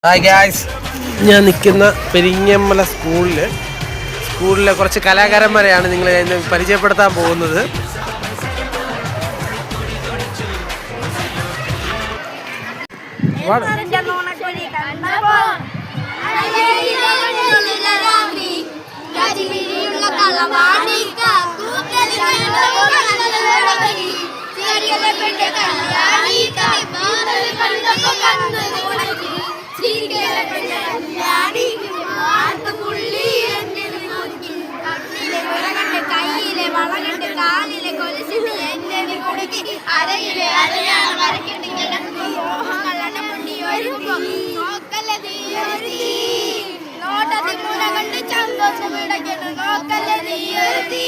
Hi guys, ഞാൻ നിൽക്കുന്ന പെരിങ്ങമല സ്കൂളിലെ കുറച്ച് കലാകാരന്മാരെയാണ് നിങ്ങളെ ഇന്ന് പരിചയപ്പെടുത്താൻ പോകുന്നത്. കയ്യിലെ വളകണ്ട് കാലിലെ കൊലുസിട്ട് എന്നെ കുടുക്കി അരയിലെ അരയാണ് വരയ്ക്കുണ്ടെങ്കിൽ നോക്കല്ല നീയൊരുത്തി നോട്ടത്തിൽ മുന കണ്ട് സന്തോഷം ഇടയ്ക്കുന്നു നോക്കല്ല നീയൊരുത്തി